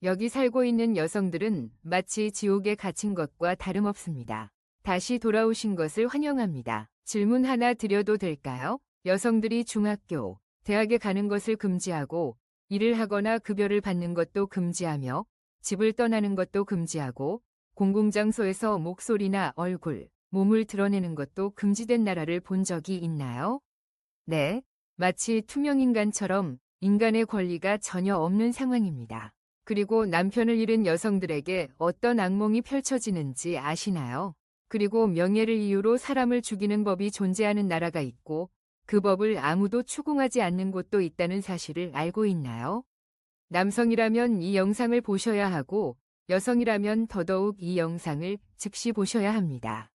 여기 살고 있는 여성들은 마치 지옥에 갇힌 것과 다름없습니다. 다시 돌아오신 것을 환영합니다. 질문 하나 드려도 될까요? 여성들이 중학교, 대학에 가는 것을 금지하고 일을 하거나 급여를 받는 것도 금지하며 집을 떠나는 것도 금지하고 공공장소에서 목소리나 얼굴, 몸을 드러내는 것도 금지된 나라를 본 적이 있나요? 네, 마치 투명인간처럼 인간의 권리가 전혀 없는 상황입니다. 그리고 남편을 잃은 여성들에게 어떤 악몽이 펼쳐지는지 아시나요? 그리고 명예를 이유로 사람을 죽이는 법이 존재하는 나라가 있고 그 법을 아무도 추궁하지 않는 곳도 있다는 사실을 알고 있나요? 남성이라면 이 영상을 보셔야 하고 여성이라면 더더욱 이 영상을 즉시 보셔야 합니다.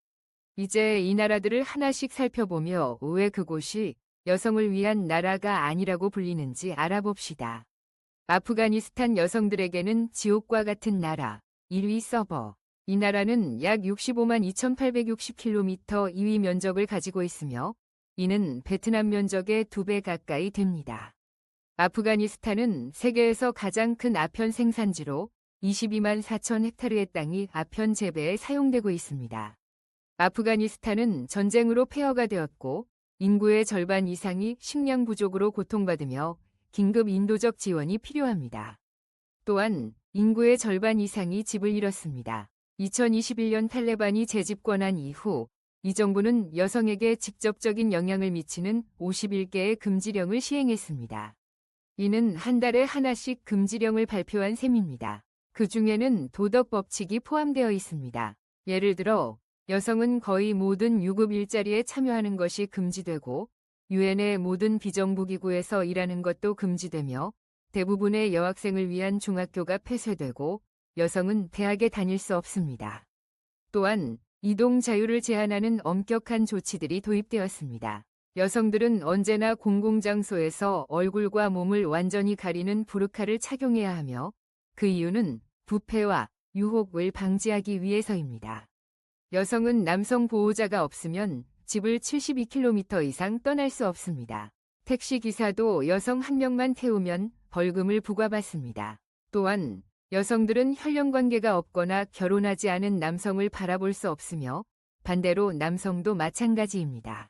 이제 이 나라들을 하나씩 살펴보며 왜 그곳이 여성을 위한 나라가 아니라고 불리는지 알아봅시다. 아프가니스탄 여성들에게는 지옥과 같은 나라. 1위 서버. 이 나라는 약 65만 2,860km 이위 면적을 가지고 있으며 이는 베트남 면적의 2배 가까이 됩니다. 아프가니스탄은 세계에서 가장 큰 아편 생산지로 22만 4천 헥타르의 땅이 아편 재배에 사용되고 있습니다. 아프가니스탄은 전쟁으로 폐허가 되었고 인구의 절반 이상이 식량 부족으로 고통받으며 긴급 인도적 지원이 필요합니다. 또한 인구의 절반 이상이 집을 잃었습니다. 2021년 탈레반이 재집권한 이후 이 정부는 여성에게 직접적인 영향을 미치는 51개의 금지령을 시행했습니다. 이는 한 달에 하나씩 금지령을 발표한 셈입니다. 그 중에는 도덕 법칙이 포함되어 있습니다. 예를 들어 여성은 거의 모든 유급 일자리에 참여하는 것이 금지되고 유엔의 모든 비정부기구에서 일하는 것도 금지되며 대부분의 여학생을 위한 중학교가 폐쇄되고 여성은 대학에 다닐 수 없습니다. 또한 이동 자유를 제한하는 엄격한 조치들이 도입되었습니다. 여성들은 언제나 공공장소에서 얼굴과 몸을 완전히 가리는 부르카를 착용해야 하며 그 이유는 부패와 유혹을 방지하기 위해서입니다. 여성은 남성 보호자가 없으면 집을 72km 이상 떠날 수 없습니다. 택시 기사도 여성 한 명만 태우면 벌금을 부과받습니다. 또한 여성들은 혈연 관계가 없거나 결혼하지 않은 남성을 바라볼 수 없으며 반대로 남성도 마찬가지입니다.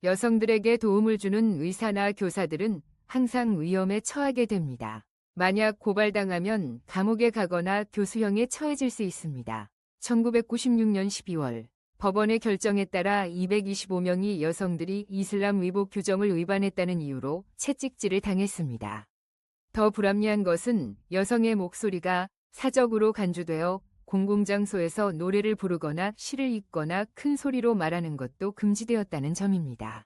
여성들에게 도움을 주는 의사나 교사들은 항상 위험에 처하게 됩니다. 만약 고발당하면 감옥에 가거나 교수형에 처해질 수 있습니다. 1996년 12월 법원의 결정에 따라 225명이 여성들이 이슬람 위복 규정을 위반했다는 이유로 채찍질을 당했습니다. 더 불합리한 것은 여성의 목소리가 사적으로 간주되어 공공장소에서 노래를 부르거나 시를 읽거나 큰 소리로 말하는 것도 금지되었다는 점입니다.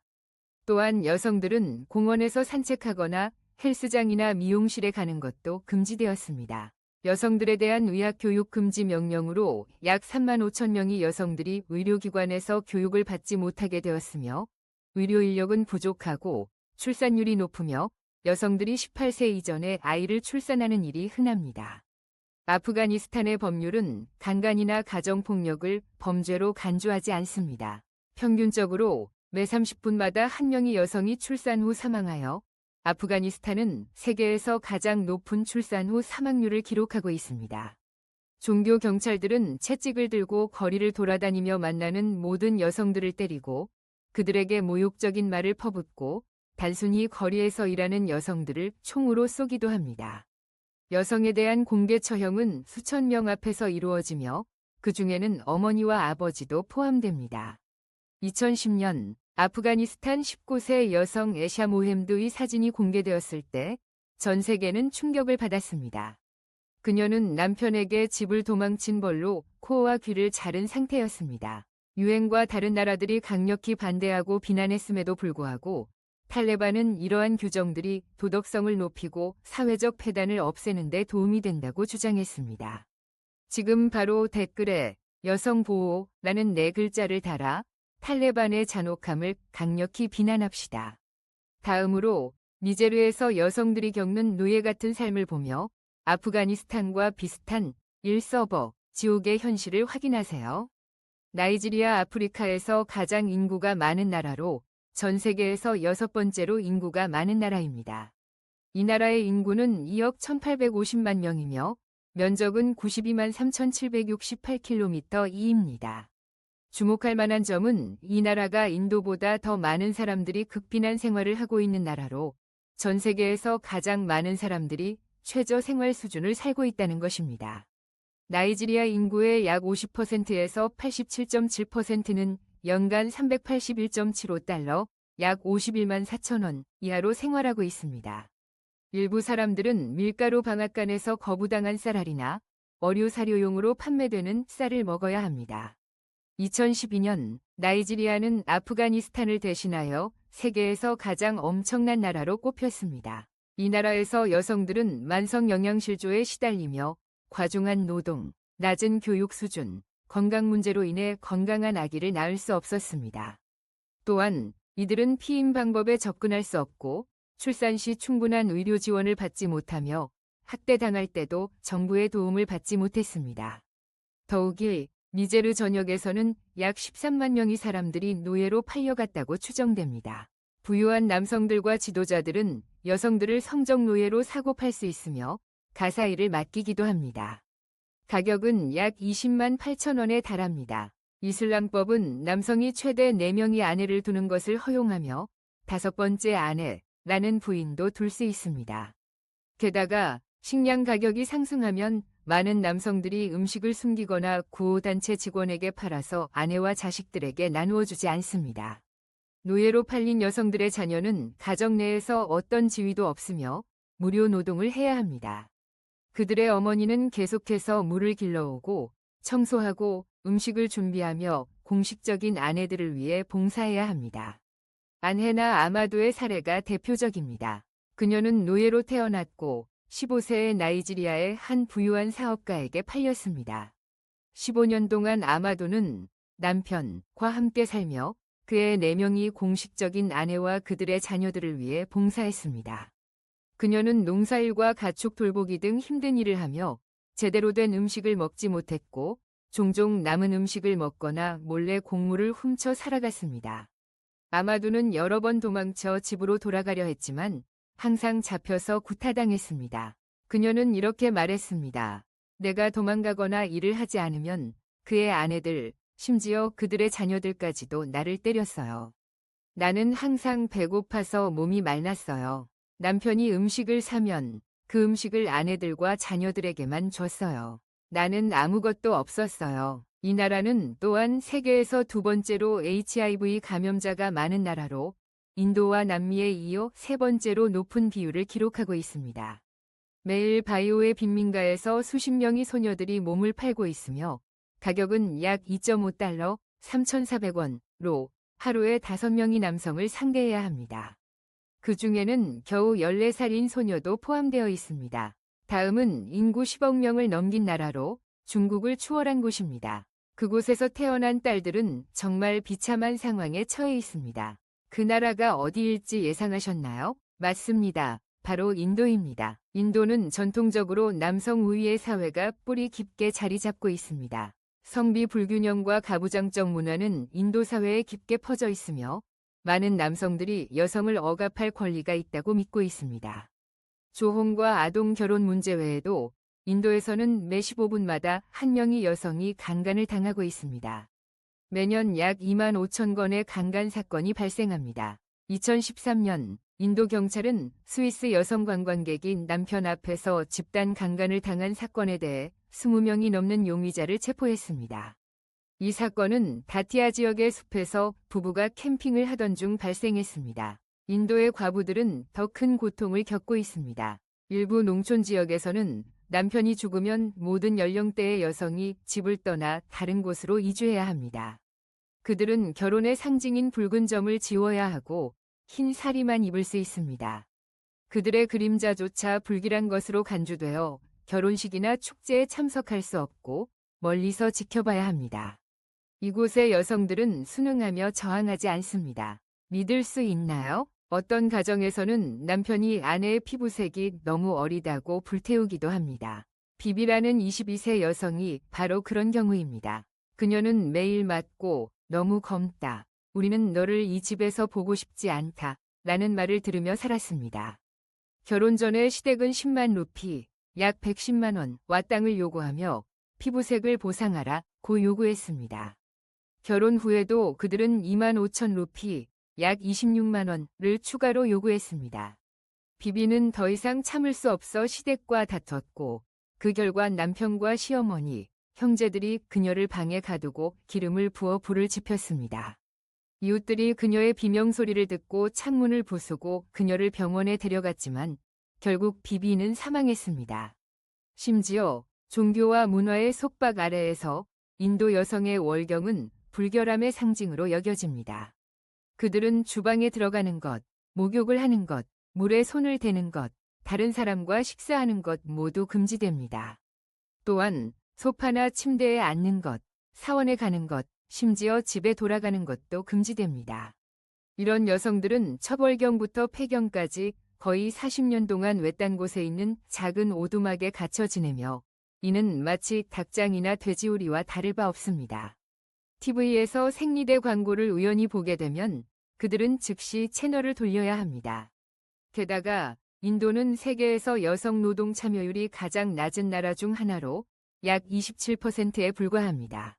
또한 여성들은 공원에서 산책하거나 헬스장이나 미용실에 가는 것도 금지되었습니다. 여성들에 대한 의학교육 금지 명령으로 약 3만 5천 명의 여성들이 의료기관에서 교육을 받지 못하게 되었으며 의료 인력은 부족하고 출산율이 높으며 여성들이 18세 이전에 아이를 출산하는 일이 흔합니다. 아프가니스탄의 법률은 강간이나 가정폭력을 범죄로 간주하지 않습니다. 평균적으로 매 30분마다 한 명의 여성이 출산 후 사망하여 아프가니스탄은 세계에서 가장 높은 출산 후 사망률을 기록하고 있습니다. 종교 경찰들은 채찍을 들고 거리를 돌아다니며 만나는 모든 여성들을 때리고 그들에게 모욕적인 말을 퍼붓고 단순히 거리에서 일하는 여성들을 총으로 쏘기도 합니다. 여성에 대한 공개 처형은 수천 명 앞에서 이루어지며 그 중에는 어머니와 아버지도 포함됩니다. 2010년 아프가니스탄 19세 여성 에샤 모햄드의 사진이 공개되었을 때 전 세계는 충격을 받았습니다. 그녀는 남편에게 집을 도망친 벌로 코와 귀를 자른 상태였습니다. 유엔과 다른 나라들이 강력히 반대하고 비난했음에도 불구하고 탈레반은 이러한 규정들이 도덕성을 높이고 사회적 폐단을 없애는 데 도움이 된다고 주장했습니다. 지금 바로 댓글에 여성 보호라는 4글자를 달아 탈레반의 잔혹함을 강력히 비난합시다. 다음으로 니제르에서 여성들이 겪는 노예 같은 삶을 보며 아프가니스탄과 비슷한 1서버 지옥의 현실을 확인하세요. 나이지리아 아프리카에서 가장 인구가 많은 나라로 전 세계에서 6번째로 인구가 많은 나라입니다. 이 나라의 인구는 2억 1,850만 명이며 면적은 92만 3,768km2입니다. 주목할 만한 점은 이 나라가 인도보다 더 많은 사람들이 극빈한 생활을 하고 있는 나라로 전 세계에서 가장 많은 사람들이 최저 생활 수준을 살고 있다는 것입니다. 나이지리아 인구의 약 50%에서 87.7%는 연간 381.75달러, 약 51만 4천 원 이하로 생활하고 있습니다. 일부 사람들은 밀가루 방앗간에서 거부당한 쌀알이나 어류 사료용으로 판매되는 쌀을 먹어야 합니다. 2012년 나이지리아는 아프가니스탄을 대신하여 세계에서 가장 엄청난 나라로 꼽혔습니다. 이 나라에서 여성들은 만성 영양실조에 시달리며 과중한 노동, 낮은 교육 수준, 건강 문제로 인해 건강한 아기를 낳을 수 없었습니다. 또한 이들은 피임 방법에 접근할 수 없고 출산 시 충분한 의료 지원을 받지 못하며 학대당할 때도 정부의 도움을 받지 못했습니다. 더욱이 니제르 전역에서는 약 13만 명의 사람들이 노예로 팔려갔다고 추정됩니다. 부유한 남성들과 지도자들은 여성들을 성적 노예로 사고 팔 수 있으며 가사일을 맡기기도 합니다. 가격은 약 20만 8천 원에 달합니다. 이슬람법은 남성이 최대 4명의 아내를 두는 것을 허용하며 5번째 아내라는 부인도 둘 수 있습니다. 게다가 식량 가격이 상승하면 많은 남성들이 음식을 숨기거나 구호단체 직원에게 팔아서 아내와 자식들에게 나누어 주지 않습니다. 노예로 팔린 여성들의 자녀는 가정 내에서 어떤 지위도 없으며 무료 노동을 해야 합니다. 그들의 어머니는 계속해서 물을 길러오고 청소하고 음식을 준비하며 공식적인 아내들을 위해 봉사해야 합니다. 안헤나 아마도의 사례가 대표적입니다. 그녀는 노예로 태어났고 15세의 나이지리아의 한 부유한 사업가에게 팔렸습니다. 15년 동안 아마도는 남편과 함께 살며 그의 4명이 공식적인 아내와 그들의 자녀들을 위해 봉사했습니다. 그녀는 농사일과 가축 돌보기 등 힘든 일을 하며 제대로 된 음식을 먹지 못했고 종종 남은 음식을 먹거나 몰래 곡물을 훔쳐 살아갔습니다. 아마도는 여러 번 도망쳐 집으로 돌아가려 했지만 항상 잡혀서 구타당했습니다. 그녀는 이렇게 말했습니다. 내가 도망가거나 일을 하지 않으면 그의 아내들, 심지어 그들의 자녀들까지도 나를 때렸어요. 나는 항상 배고파서 몸이 말랐어요. 남편이 음식을 사면 그 음식을 아내들과 자녀들에게만 줬어요. 나는 아무것도 없었어요. 이 나라는 또한 세계에서 2번째로 HIV 감염자가 많은 나라로 인도와 남미에 이어 3번째로 높은 비율을 기록하고 있습니다. 매일 바이오의 빈민가에서 수십 명의 소녀들이 몸을 팔고 있으며 가격은 약 2.5달러, 3,400원로 하루에 5명의 남성을 상대해야 합니다. 그 중에는 겨우 14살인 소녀도 포함되어 있습니다. 다음은 인구 10억 명을 넘긴 나라로 중국을 추월한 곳입니다. 그곳에서 태어난 딸들은 정말 비참한 상황에 처해 있습니다. 그 나라가 어디일지 예상하셨나요? 맞습니다. 바로 인도입니다. 인도는 전통적으로 남성 우위의 사회가 뿌리 깊게 자리 잡고 있습니다. 성비 불균형과 가부장적 문화는 인도 사회에 깊게 퍼져 있으며 많은 남성들이 여성을 억압할 권리가 있다고 믿고 있습니다. 조혼과 아동 결혼 문제 외에도 인도에서는 매 15분마다 한 명의 여성이 강간을 당하고 있습니다. 매년 약 2만 5천 건의 강간 사건이 발생합니다. 2013년 인도 경찰은 스위스 여성 관광객이 남편 앞에서 집단 강간을 당한 사건에 대해 20명이 넘는 용의자를 체포했습니다. 이 사건은 다티아 지역의 숲에서 부부가 캠핑을 하던 중 발생했습니다. 인도의 과부들은 더 큰 고통을 겪고 있습니다. 일부 농촌 지역에서는 남편이 죽으면 모든 연령대의 여성이 집을 떠나 다른 곳으로 이주해야 합니다. 그들은 결혼의 상징인 붉은 점을 지워야 하고 흰 사리만 입을 수 있습니다. 그들의 그림자조차 불길한 것으로 간주되어 결혼식이나 축제에 참석할 수 없고 멀리서 지켜봐야 합니다. 이곳의 여성들은 순응하며 저항하지 않습니다. 믿을 수 있나요? 어떤 가정에서는 남편이 아내의 피부색이 너무 어리다고 불태우기도 합니다. 비비라는 22세 여성이 바로 그런 경우입니다. 그녀는 매일 맞고 너무 검다. 우리는 너를 이 집에서 보고 싶지 않다. 라는 말을 들으며 살았습니다. 결혼 전에 시댁은 10만 루피, 약 110만 원와 땅을 요구하며 피부색을 보상하라 고 요구했습니다. 결혼 후에도 그들은 2만 5천 루피, 약 26만 원을 추가로 요구했습니다. 비비는 더 이상 참을 수 없어 시댁과 다퉜고 그 결과 남편과 시어머니, 형제들이 그녀를 방에 가두고 기름을 부어 불을 지폈습니다. 이웃들이 그녀의 비명소리를 듣고 창문을 부수고 그녀를 병원에 데려갔지만 결국 비비는 사망했습니다. 심지어 종교와 문화의 속박 아래에서 인도 여성의 월경은 불결함의 상징으로 여겨집니다. 그들은 주방에 들어가는 것, 목욕을 하는 것, 물에 손을 대는 것, 다른 사람과 식사하는 것 모두 금지됩니다. 또한 소파나 침대에 앉는 것, 사원에 가는 것, 심지어 집에 돌아가는 것도 금지됩니다. 이런 여성들은 첩월경부터 폐경까지 거의 40년 동안 외딴 곳에 있는 작은 오두막에 갇혀 지내며 이는 마치 닭장이나 돼지우리와 다를 바 없습니다. TV에서 생리대 광고를 우연히 보게 되면 그들은 즉시 채널을 돌려야 합니다. 게다가 인도는 세계에서 여성 노동 참여율이 가장 낮은 나라 중 하나로 약 27%에 불과합니다.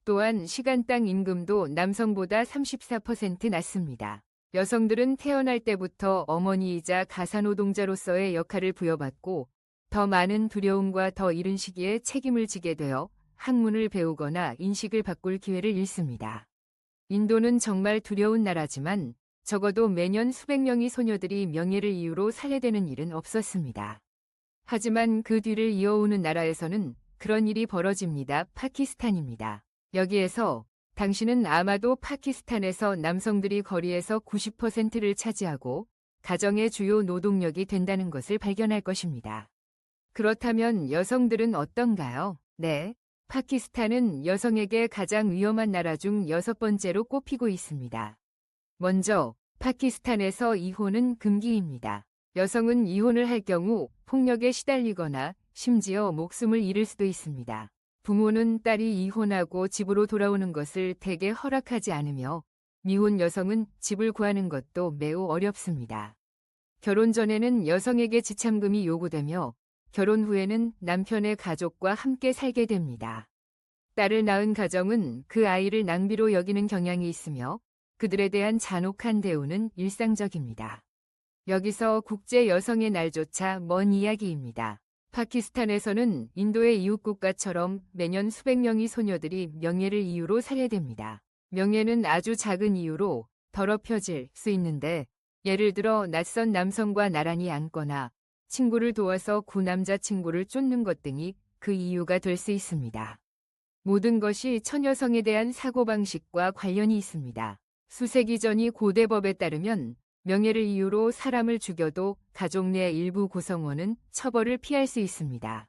또한 시간당 임금도 남성보다 34% 낮습니다. 여성들은 태어날 때부터 어머니이자 가사노동자로서의 역할을 부여받고 더 많은 두려움과 더 이른 시기에 책임을 지게 되어 학문을 배우거나 인식을 바꿀 기회를 잃습니다. 인도는 정말 두려운 나라지만 적어도 매년 수백 명의 소녀들이 명예를 이유로 살해되는 일은 없었습니다. 하지만 그 뒤를 이어오는 나라에서는 그런 일이 벌어집니다. 파키스탄입니다. 여기에서 당신은 아마도 파키스탄에서 남성들이 거리에서 90%를 차지하고 가정의 주요 노동력이 된다는 것을 발견할 것입니다. 그렇다면 여성들은 어떤가요? 네. 파키스탄은 여성에게 가장 위험한 나라 중 6번째로 꼽히고 있습니다. 먼저 파키스탄에서 이혼은 금기입니다. 여성은 이혼을 할 경우 폭력에 시달리거나 심지어 목숨을 잃을 수도 있습니다. 부모는 딸이 이혼하고 집으로 돌아오는 것을 대개 허락하지 않으며 미혼 여성은 집을 구하는 것도 매우 어렵습니다. 결혼 전에는 여성에게 지참금이 요구되며 결혼 후에는 남편의 가족과 함께 살게 됩니다. 딸을 낳은 가정은 그 아이를 낭비로 여기는 경향이 있으며 그들에 대한 잔혹한 대우는 일상적입니다. 여기서 국제 여성의 날조차 먼 이야기입니다. 파키스탄에서는 인도의 이웃국가처럼 매년 수백 명의 소녀들이 명예를 이유로 살해됩니다. 명예는 아주 작은 이유로 더럽혀질 수 있는데 예를 들어 낯선 남성과 나란히 앉거나 친구를 도와서 구남자친구를 쫓는 것 등이 그 이유가 될 수 있습니다. 모든 것이 처녀성에 대한 사고방식과 관련이 있습니다. 수세기 전의 고대법에 따르면 명예를 이유로 사람을 죽여도 가족 내 일부 구성원은 처벌을 피할 수 있습니다.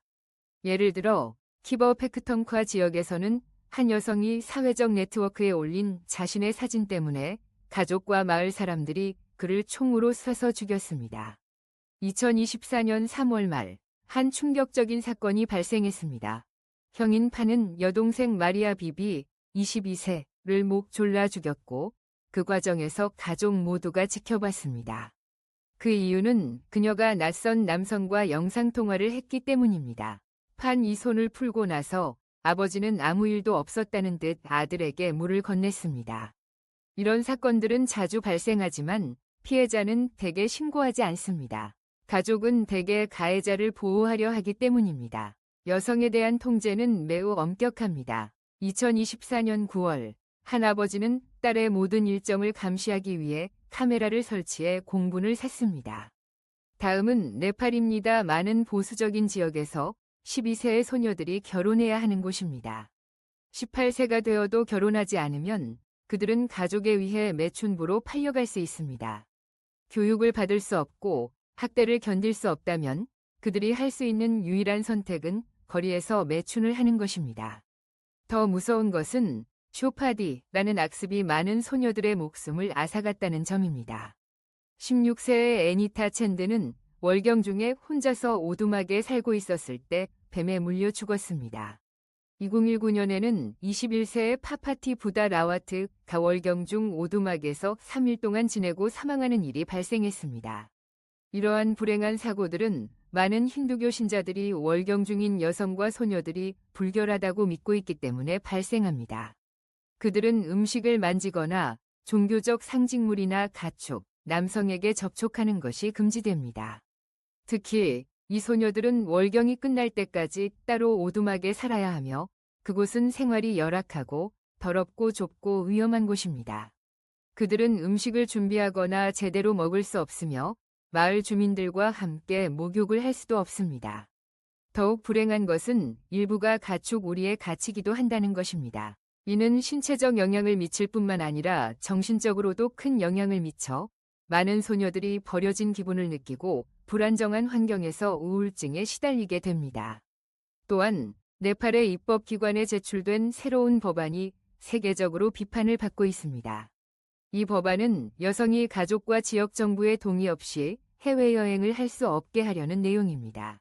예를 들어 키버 팩턴카 지역에서는 한 여성이 사회적 네트워크에 올린 자신의 사진 때문에 가족과 마을 사람들이 그를 총으로 쏴서 죽였습니다. 2024년 3월 말 한 충격적인 사건이 발생했습니다. 형인 파는 여동생 마리아 비비 22세를 목 졸라 죽였고 그 과정에서 가족 모두가 지켜봤습니다. 그 이유는 그녀가 낯선 남성과 영상통화를 했기 때문입니다. 판 이 손을 풀고 나서 아버지는 아무 일도 없었다는 듯 아들에게 물을 건넸습니다. 이런 사건들은 자주 발생하지만 피해자는 대개 신고하지 않습니다. 가족은 대개 가해자를 보호하려 하기 때문입니다. 여성에 대한 통제는 매우 엄격합니다. 2024년 9월 한 아버지는 딸의 모든 일정을 감시하기 위해 카메라를 설치해 공분을 샀습니다. 다음은 네팔입니다. 많은 보수적인 지역에서 12세의 소녀들이 결혼해야 하는 곳입니다. 18세가 되어도 결혼하지 않으면 그들은 가족에 의해 매춘부로 팔려갈 수 있습니다. 교육을 받을 수 없고 학대를 견딜 수 없다면 그들이 할 수 있는 유일한 선택은 거리에서 매춘을 하는 것입니다. 더 무서운 것은 쇼파디라는 악습이 많은 소녀들의 목숨을 앗아갔다는 점입니다. 16세의 애니타 챈드는 월경 중에 혼자서 오두막에 살고 있었을 때 뱀에 물려 죽었습니다. 2019년에는 21세의 파파티 부다 라와트가 월경 중 오두막에서 3일 동안 지내고 사망하는 일이 발생했습니다. 이러한 불행한 사고들은 많은 힌두교 신자들이 월경 중인 여성과 소녀들이 불결하다고 믿고 있기 때문에 발생합니다. 그들은 음식을 만지거나 종교적 상징물이나 가축, 남성에게 접촉하는 것이 금지됩니다. 특히 이 소녀들은 월경이 끝날 때까지 따로 오두막에 살아야 하며 그곳은 생활이 열악하고 더럽고 좁고 위험한 곳입니다. 그들은 음식을 준비하거나 제대로 먹을 수 없으며 마을 주민들과 함께 목욕을 할 수도 없습니다. 더욱 불행한 것은 일부가 가축 우리에 갇히기도 한다는 것입니다. 이는 신체적 영향을 미칠 뿐만 아니라 정신적으로도 큰 영향을 미쳐 많은 소녀들이 버려진 기분을 느끼고 불안정한 환경에서 우울증에 시달리게 됩니다. 또한 네팔의 입법기관에 제출된 새로운 법안이 세계적으로 비판을 받고 있습니다. 이 법안은 여성이 가족과 지역 정부의 동의 없이 해외여행을 할 수 없게 하려는 내용입니다.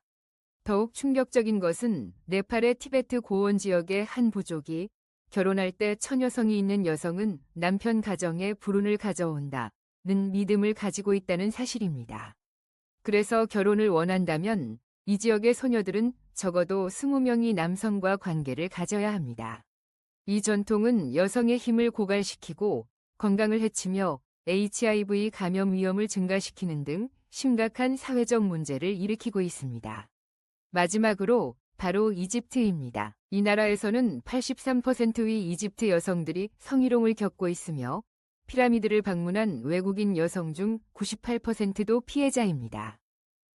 더욱 충격적인 것은 네팔의 티베트 고원 지역의 한 부족이 결혼할 때 처녀성이 있는 여성은 남편 가정에 불운을 가져온다는 믿음을 가지고 있다는 사실입니다. 그래서 결혼을 원한다면 이 지역의 소녀들은 적어도 20명이 남성과 관계를 가져야 합니다. 이 전통은 여성의 힘을 고갈시키고 건강을 해치며 HIV 감염 위험을 증가시키는 등 심각한 사회적 문제를 일으키고 있습니다. 마지막으로 바로 이집트입니다. 이 나라에서는 83%의 이집트 여성들이 성희롱을 겪고 있으며 피라미드를 방문한 외국인 여성 중 98%도 피해자입니다.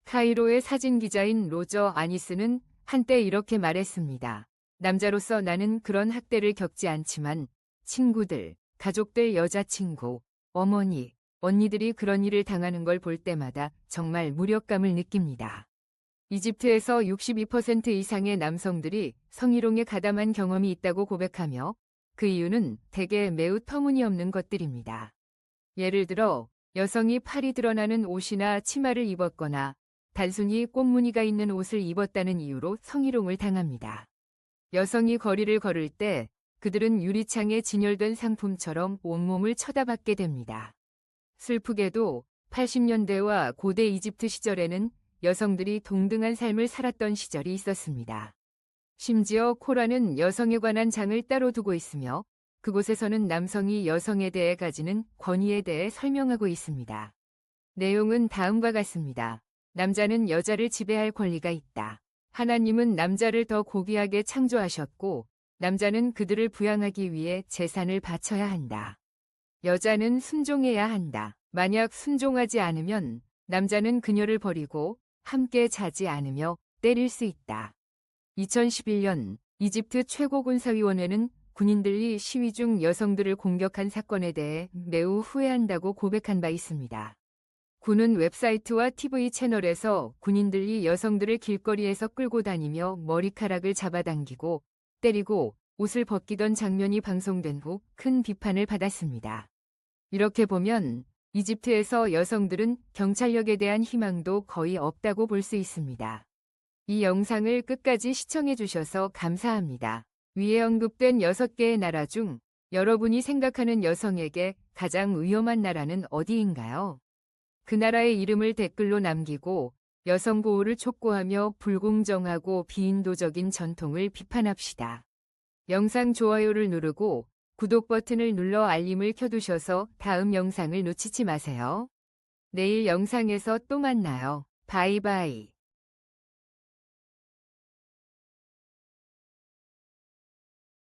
카이로의 사진 기자인 로저 아니스는 한때 이렇게 말했습니다. 남자로서 나는 그런 학대를 겪지 않지만 친구들, 가족들, 여자친구, 어머니, 언니들이 그런 일을 당하는 걸 볼 때마다 정말 무력감을 느낍니다. 이집트에서 62% 이상의 남성들이 성희롱에 가담한 경험이 있다고 고백하며 그 이유는 대개 매우 터무니없는 것들입니다. 예를 들어 여성이 팔이 드러나는 옷이나 치마를 입었거나 단순히 꽃무늬가 있는 옷을 입었다는 이유로 성희롱을 당합니다. 여성이 거리를 걸을 때 그들은 유리창에 진열된 상품처럼 온몸을 쳐다봤게 됩니다. 슬프게도 80년대와 고대 이집트 시절에는 여성들이 동등한 삶을 살았던 시절이 있었습니다. 심지어 코란은 여성에 관한 장을 따로 두고 있으며 그곳에서는 남성이 여성에 대해 가지는 권위에 대해 설명하고 있습니다. 내용은 다음과 같습니다. 남자는 여자를 지배할 권리가 있다. 하나님은 남자를 더 고귀하게 창조하셨고 남자는 그들을 부양하기 위해 재산을 바쳐야 한다. 여자는 순종해야 한다. 만약 순종하지 않으면 남자는 그녀를 버리고 함께 자지 않으며 때릴 수 있다. 2011년 이집트 최고군사위원회는 군인들이 시위 중 여성들을 공격한 사건에 대해 매우 후회한다고 고백한 바 있습니다. 군은 웹사이트와 TV 채널에서 군인들이 여성들을 길거리에서 끌고 다니며 머리카락을 잡아당기고 때리고 옷을 벗기던 장면이 방송된 후 큰 비판을 받았습니다. 이렇게 보면 이집트에서 여성들은 경찰력에 대한 희망도 거의 없다고 볼 수 있습니다. 이 영상을 끝까지 시청해 주셔서 감사합니다. 위에 언급된 6개의 나라 중 여러분이 생각하는 여성에게 가장 위험한 나라는 어디인가요? 그 나라의 이름을 댓글로 남기고 여성 보호를 촉구하며 불공정하고 비인도적인 전통을 비판합시다. 영상 좋아요를 누르고 구독 버튼을 눌러 알림을 켜두셔서 다음 영상을 놓치지 마세요. 내일 영상에서 또 만나요. 바이바이.